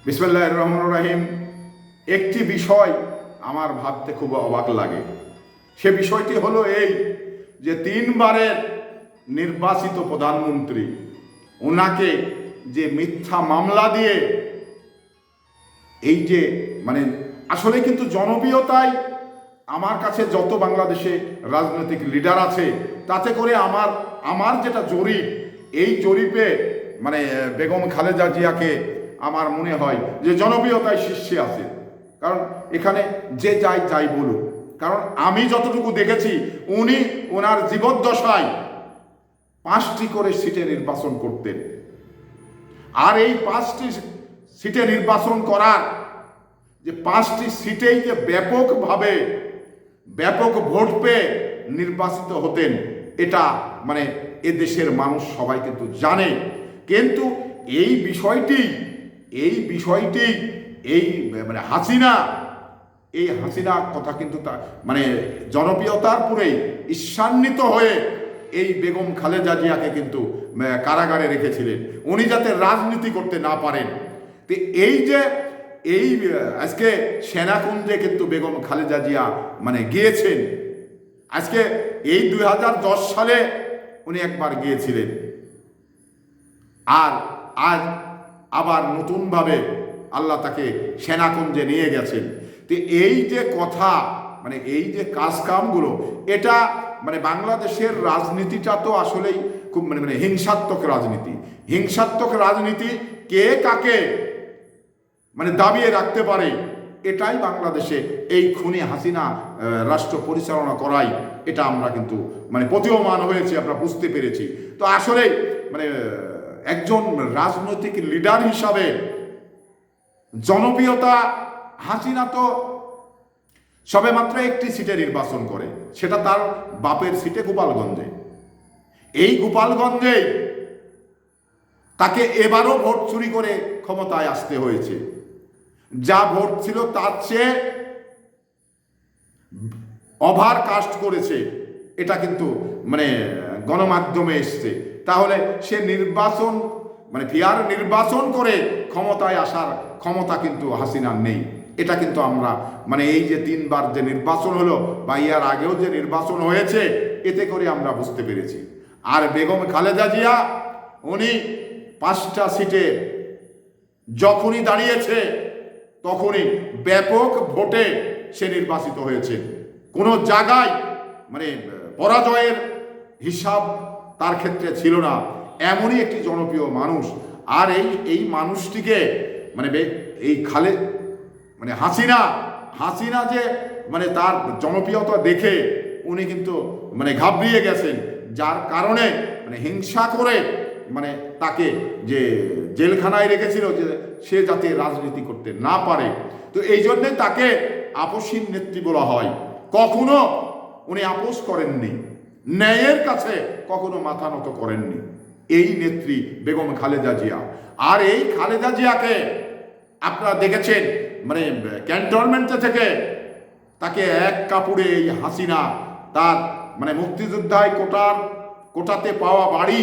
বিসমিল্লাহির রহমানির রহিম। একটি বিষয় আমার ভাবতে খুব অবাক লাগে। সে বিষয়টি হলো এই যে 3বারের নির্বাচিত প্রধানমন্ত্রী, ওনাকে যে মিথ্যা মামলা দিয়ে এই যে আসলে কিন্তু জনপ্রিয়তায় আমার কাছে যত বাংলাদেশে রাজনৈতিক লিডার আছে তাতে করে আমার যেটা জরিপ, এই জরিপে বেগম খালেদা জিয়াকে আমার মনে হয় যে জনপ্রিয়তায় শীর্ষে আছে। কারণ এখানে যে যাই বলুক, কারণ আমি যতটুকু দেখেছি উনি ওনার জীবদ্দশায় 5টি করে সিটে নির্বাচন করতেন। আর এই 5টি সিটে নির্বাচন করার যে 5টি সিটেই যে ব্যাপকভাবে ব্যাপক ভোট পেয়ে নির্বাচিত হতেন, এটা এ দেশের মানুষ সবাই কিন্তু জানে। কিন্তু এই বিষয়টি এই হাসিনা কথা কিন্তু জনপ্রিয়তার পুরেই ঈর্ষান্বিত হয়ে এই বেগম খালেদা জিয়াকে কিন্তু কারাগারে রেখেছিলেন, উনি যাতে রাজনীতি করতে না পারেন। তো এই আজকে সেনাকুঞ্জে কিন্তু বেগম খালেদা জিয়া গিয়েছেন। আজকে এই 2010 সালে উনি একবার গিয়েছিলেন, আর আজ আবার নতুনভাবে আল্লাহ তাকে সেনাকুঞ্জে নিয়ে গেছেন। তো এই যে কথা এই যে কাজকামগুলো, এটা বাংলাদেশের রাজনীতিটা তো আসলেই খুব হিংসাত্মক রাজনীতি কে কাকে দাবিয়ে রাখতে পারে, এটাই বাংলাদেশে এই খুনি হাসিনা রাষ্ট্র পরিচালনা করাই, এটা আমরা কিন্তু প্রতীয়মান হয়েছে, আমরা বুঝতে পেরেছি। তো আসলে একজন রাজনৈতিক লিডার হিসাবে জনপ্রিয়তা, হাসিনা তো সবে মাত্র একটি সিটে নির্বাচন করে, সেটা তার বাপের সিটে গোপালগঞ্জে। এই গোপালগঞ্জে তাকে এবারও ভোট চুরি করে ক্ষমতায় আসতে হয়েছে। যা ভোট ছিল তার চেয়ে ওভার কাস্ট করেছে, এটা কিন্তু গণমাধ্যমে এসছে। তাহলে সে নির্বাচন ফেয়ার নির্বাচন করে ক্ষমতায় আসার ক্ষমতা কিন্তু হাসিনার নেই। এটা কিন্তু আমরা এই যে 3বার যে নির্বাচন হলো বা ইয়ার আগেও যে নির্বাচন হয়েছে, এতে করে আমরা বুঝতে পেরেছি। আর বেগম খালেদা জিয়া উনি 5টা সিটে যখনই দাঁড়িয়েছে তখনই ব্যাপক ভোটে সে নির্বাচিত হয়েছে। কোনো জায়গায় পরাজয়ের হিসাব তার ক্ষেত্রে ছিল না। এমনই একটি জনপ্রিয় মানুষ। আর এই মানুষটিকে এই হাসিনা যে তার জনপ্রিয়তা দেখে উনি কিন্তু ঘাবড়িয়ে গেছেন, যার কারণে হিংসা করে তাকে যে জেলখানায় রেখেছিল যে সে যাতে রাজনীতি করতে না পারে। তো এই জন্যে তাকে আপসহীন নেত্রী বলা হয়। কখনো উনি আপোষ করেননি, ন্যায়ের কাছে কখনো মাথা নত করেননি এই নেত্রী বেগম খালেদা জিয়া। আর এই খালেদা জিয়াকে আপনারা দেখেছেন ক্যান্টনমেন্টে থেকে তাকে এক কাপড়ে এই হাসিনা তার মুক্তিযোদ্ধায় কোটাতে পাওয়া বাড়ি,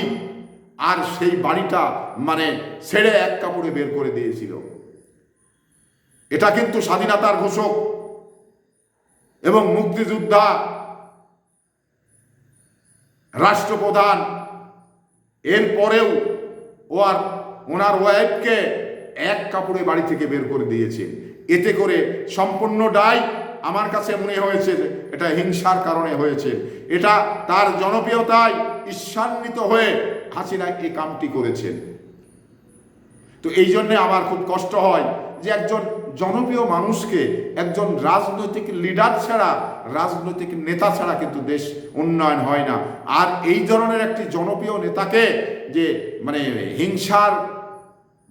আর সেই বাড়িটা ছেড়ে এক কাপড়ে বের করে দিয়েছিল। এটা কিন্তু স্বাধীনতার ঘোষক এবং মুক্তিযোদ্ধা রাষ্ট্রপ্রধান, এরপরেও ওনার ওয়াইফকে এক কাপড়ে বাড়ি থেকে বের করে দিয়েছে। এতে করে সম্পূর্ণ দায় আমার কাছে মনে হয়েছে এটা হিংসার কারণে হয়েছে। এটা তার জনপ্রিয়তায় ঈর্ষান্বিত হয়ে হাসিনা এই কামটি করেছেন। তো এই জন্যে আমার খুব কষ্ট হয় যে একজন জনপ্রিয় মানুষকে, একজন রাজনৈতিক লিডার ছাড়া, রাজনৈতিক নেতা ছাড়া কিন্তু দেশ উন্নয়ন হয় না। আর এই ধরনের একটি জনপ্রিয় নেতাকে যে হিংসার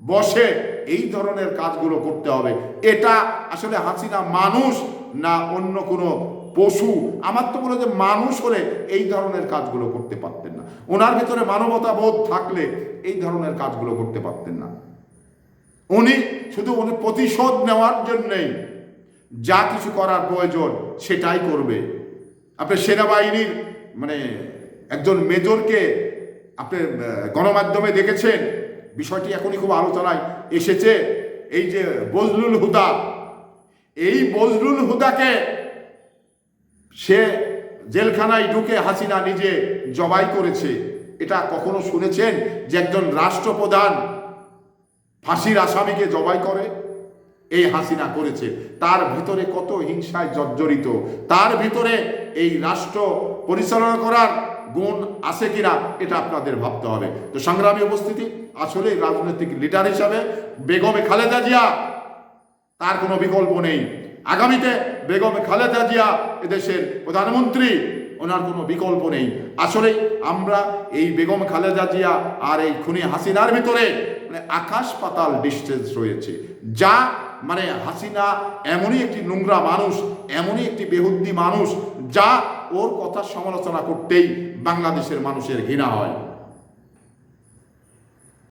বশে এই ধরনের কাজগুলো করতে হবে, এটা আসলে হাসিনা মানুষ না অন্য কোনো পশু? আমার তো বলে যে মানুষ হলে এই ধরনের কাজগুলো করতে পারতেন না। ওনার ভিতরে মানবতা বোধ থাকলে এই ধরনের কাজগুলো করতে পারতেন না। উনি প্রতিশোধ নেওয়ার জন্যেই যা কিছু করার প্রয়োজন সেটাই করবে। আপনি সেনাবাহিনীর একজন মেজরকে আপনি গণমাধ্যমে দেখেছেন, বিষয়টি এখনই খুব আলোচনায় এসেছে এই যে বজলুল হুদা, এই বজলুল হুদাকে সে জেলখানায় ঢুকে হাসিনা নিজে জবাই করেছে। এটা কখনো শুনেছেন যে একজন রাষ্ট্রপ্রধান ফাঁসির আসামিকে জবাই করে? এই হাসিনা করেছে। তার ভিতরে কত হিংসায় জর্জরিত, তার ভিতরে এই রাষ্ট্র পরিচালনা করার গুণ আছে কিনা এটা আপনাদের ভাবতে হবে। তো সংগ্রামী উপস্থিতি, আসলে রাজনৈতিক লিডার হিসাবে বেগম খালেদা জিয়া, তার কোনো বিকল্প নেই। আগামীতে বেগম খালেদা জিয়া এদেশের প্রধানমন্ত্রী, ওনার কোনো বিকল্প নেই। আসলে আমরা এই বেগম খালেদা জিয়া আর এই খুনি হাসিনার ভিতরে মানে আকাশ পাতাল ডিস্টেন্স রয়েছে। যা মানে হাসিনা এমনই একটি নোংরা মানুষ, এমনই একটি বেহুদ্দি মানুষ, যা ওর কথা সমালোচনা করতেই বাংলাদেশের মানুষের ঘৃণা হয়।